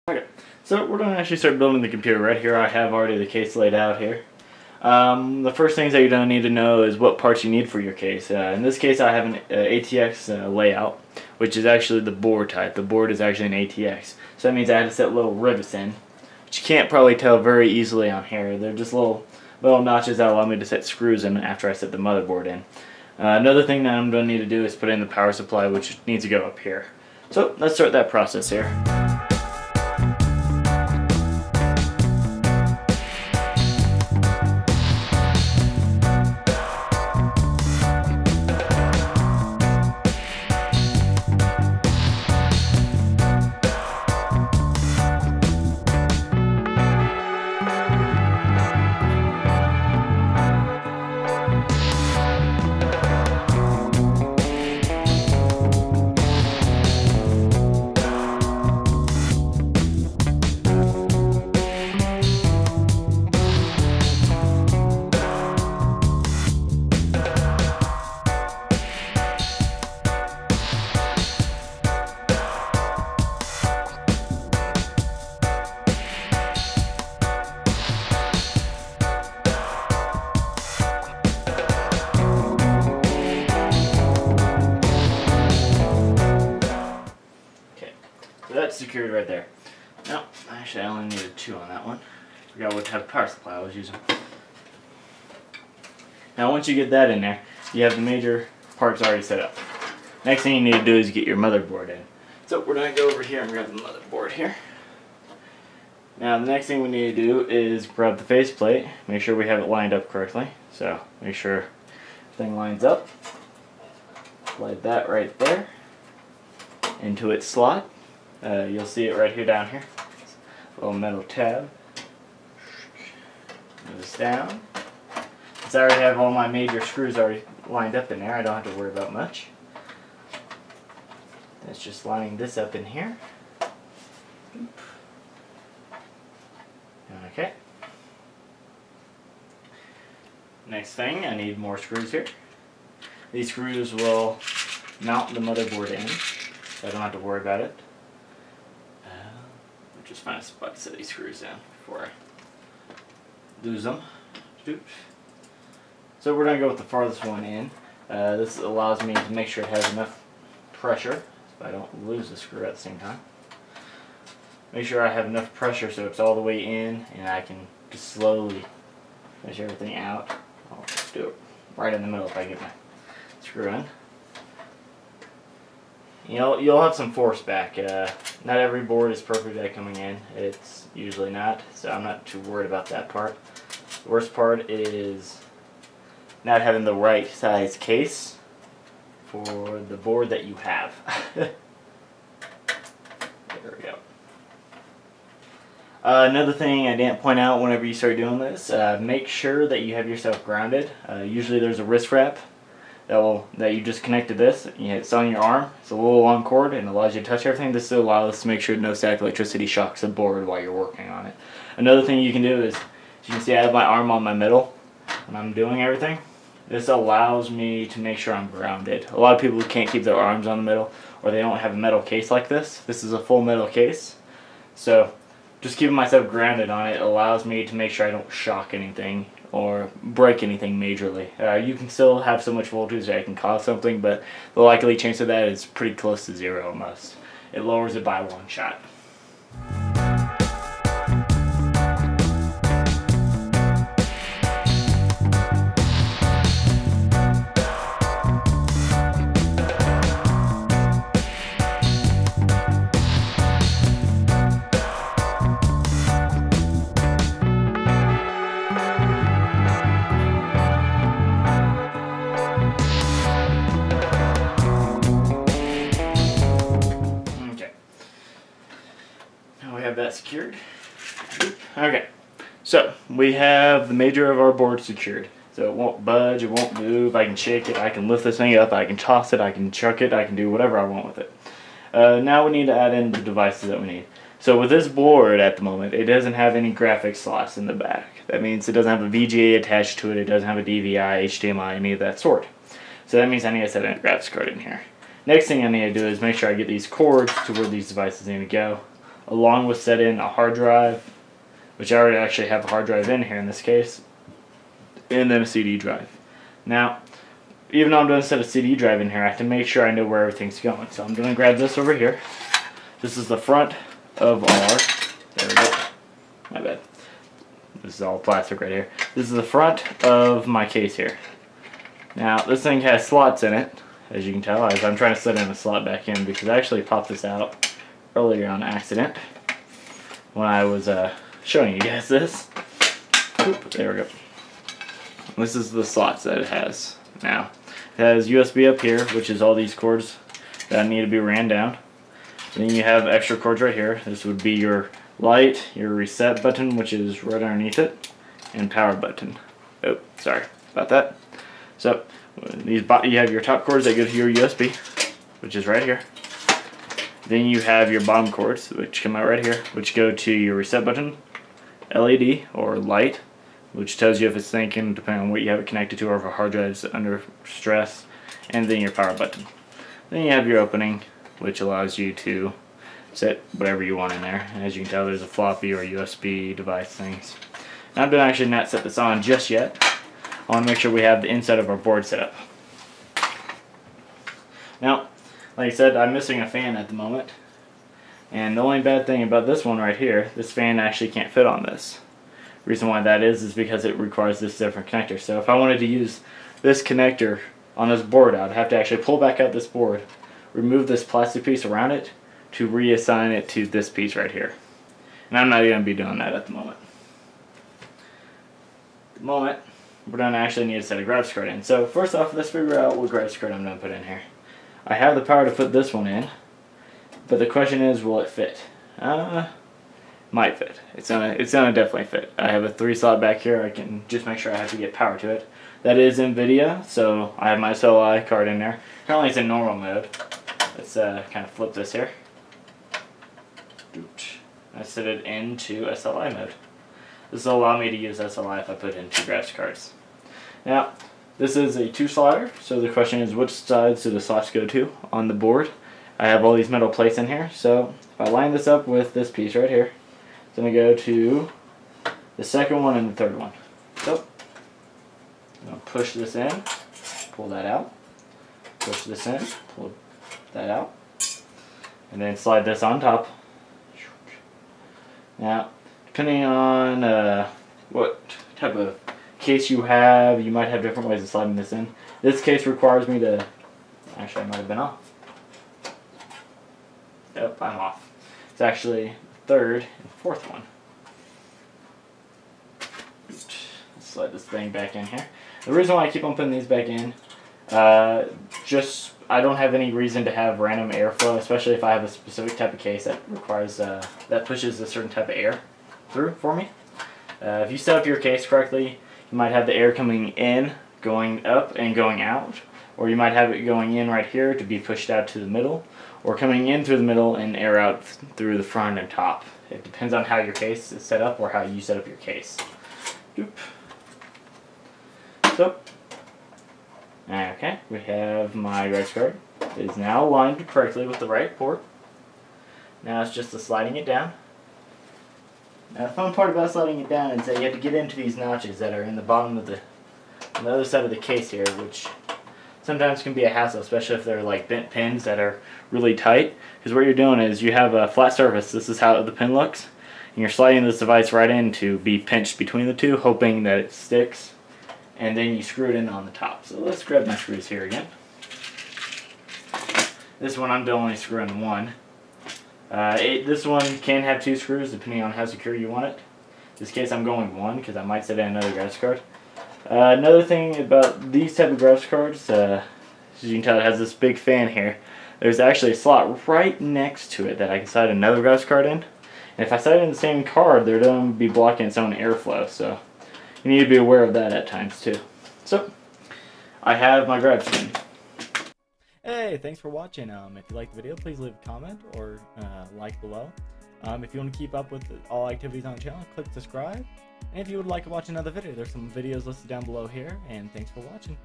Okay, so we're going to actually start building the computer. Right here I have already the case laid out here. The first things that you're going to need to know is what parts you need for your case. In this case I have an ATX layout, which is actually the board type. The board is actually an ATX. So that means I had to set little rivets in, which you can't probably tell very easily on here. They're just little notches that allow me to set screws in after I set the motherboard in. Another thing that I'm going to need to do is put in the power supply, which needs to go up here. So let's start that process here. That's secured right there. No, actually I only needed 2 on that one. Forgot what type of power supply I was using. Now once you get that in there, you have the major parts already set up. Next thing you need to do is get your motherboard in. So we're going to go over here and grab the motherboard here. Now the next thing we need to do is grab the faceplate, make sure we have it lined up correctly. So make sure everything lines up. Slide that right there into its slot. You'll see it right here down here. A little metal tab. Move this down. Since I already have all my major screws already lined up in there, I don't have to worry about much. That's just lining this up in here. Okay. Next thing, I need more screws here. These screws will mount the motherboard in, so I don't have to worry about it. Just find a spot to set these screws in before I lose them. So we're going to go with the farthest one in. This allows me to make sure it has enough pressure so I don't lose the screw at the same time. Make sure I have enough pressure so it's all the way in and I can just slowly push everything out. I'll do it right in the middle if I get my screw in. You'll have some force back. Not every board is perfect at coming in. It's usually not, so I'm not too worried about that part. The worst part is not having the right size case for the board that you have. There we go. Another thing I didn't point out whenever you start doing this, make sure that you have yourself grounded. Usually there's a wrist wrap that you just connect to this. It's on your arm. It's a little long cord and allows you to touch everything. This will allow us to make sure no static electricity shocks the board while you're working on it. Another thing you can do is, as you can see, I have my arm on my middle when I'm doing everything. This allows me to make sure I'm grounded. A lot of people can't keep their arms on the middle, or they don't have a metal case like this. This is a full metal case. So just keeping myself grounded on it allows me to make sure I don't shock anything or break anything majorly. You can still have so much voltage that it can cause something, but the likely chance of that is pretty close to 0 almost. It lowers it by 1 shot. That secured. Okay, so we have the major of our board secured, so it won't budge, it won't move. I can shake it, I can lift this thing up, I can toss it, I can chuck it, I can do whatever I want with it. Now we need to add in the devices that we need. So with this board at the moment, it doesn't have any graphics slots in the back. That means it doesn't have a VGA attached to it, it doesn't have a DVI, HDMI, any of that sort. So that means I need to set in a graphics card in here. Next thing I need to do is make sure I get these cords to where these devices need to go. along with set in a hard drive, which I already actually have a hard drive in here in this case, and then a CD drive. Now, even though I'm going to set a CD drive in here, I have to make sure I know where everything's going. So I'm going to grab this over here. This is the front of our, there we go, my bad. This is all plastic right here. This is the front of my case here. Now, this thing has slots in it, as you can tell, as I'm trying to set in a slot back in, because I actually popped this out earlier on accident when I was showing you guys this. Oop, there we go. This is the slots that it has. Now, it has USB up here, which is all these cords that need to be ran down. Then you have extra cords right here. This would be your light, your reset button, which is right underneath it, and power button. Oh, sorry about that. So, you have your top cords that go to your USB, which is right here. Then you have your bottom cords, which come out right here, which go to your reset button, LED, or light, which tells you if it's thinking, depending on what you have it connected to, or if a hard drive is under stress, and then your power button. Then you have your opening, which allows you to set whatever you want in there. And as you can tell, there's a floppy or USB device things. Now, I'm going to actually not set this on just yet. I want to make sure we have the inside of our board set up. Now, like I said, I'm missing a fan at the moment. And the only bad thing about this one right here, this fan actually can't fit on this. The reason why that is because it requires this different connector. So if I wanted to use this connector on this board, I'd have to actually pull back out this board, remove this plastic piece around it to reassign it to this piece right here. And I'm not going to be doing that at the moment. At the moment, we're going to actually need to set a graphics card in. So first off, let's figure out what graphics card I'm going to put in here. I have the power to put this one in, but the question is, will it fit? Might fit. It's gonna definitely fit. I have a 3-slot back here. I can just make sure I have to get power to it. That is NVIDIA, so I have my SLI card in there. Currently it's in normal mode. Let's kind of flip this here. I set it into SLI mode. This will allow me to use SLI if I put in 2 graphics cards. Now, this is a 2-slider, so the question is, which sides do the slots go to on the board? I have all these metal plates in here, so if I line this up with this piece right here, it's going to go to the second one and the third one. So, I'm going to push this in, pull that out, push this in, pull that out, and then slide this on top. Now, depending on what type of case you have, you might have different ways of sliding this in. This case requires me to, actually I might have been off. Yep, I'm off. It's actually the third and fourth one. Let's slide this thing back in here. The reason why I keep on putting these back in, just I don't have any reason to have random airflow, especially if I have a specific type of case that requires that pushes a certain type of air through for me. If you set up your case correctly, you might have the air coming in, going up, and going out, or you might have it going in right here to be pushed out to the middle, or coming in through the middle and air out through the front and top. It depends on how your case is set up or how you set up your case. Oop. So, okay, we have my graphics card. It is now aligned correctly with the right port. Now it's just the sliding it down. Now the fun part about sliding it down is that you have to get into these notches that are in the bottom of on the other side of the case here, which sometimes can be a hassle, especially if they're like bent pins that are really tight. Because what you're doing is you have a flat surface. This is how the pin looks. And you're sliding this device right in to be pinched between the two, hoping that it sticks. And then you screw it in on the top. So let's grab my screws here again. This one I'm only screwing one. This one can have 2 screws depending on how secure you want it. In this case I'm going 1 because I might set in another graphics card. Another thing about these type of graphics cards, as you can tell, it has this big fan here. There's actually a slot right next to it that I can slide another graphics card in. And if I slide in the same card, they're going to be blocking its own airflow, so you need to be aware of that at times too. So, I have my grab screen. Hey, thanks for watching. If you liked the video, please leave a comment or like below. If you want to keep up with all activities on the channel, click subscribe. And if you would like to watch another video, there's some videos listed down below here. And thanks for watching.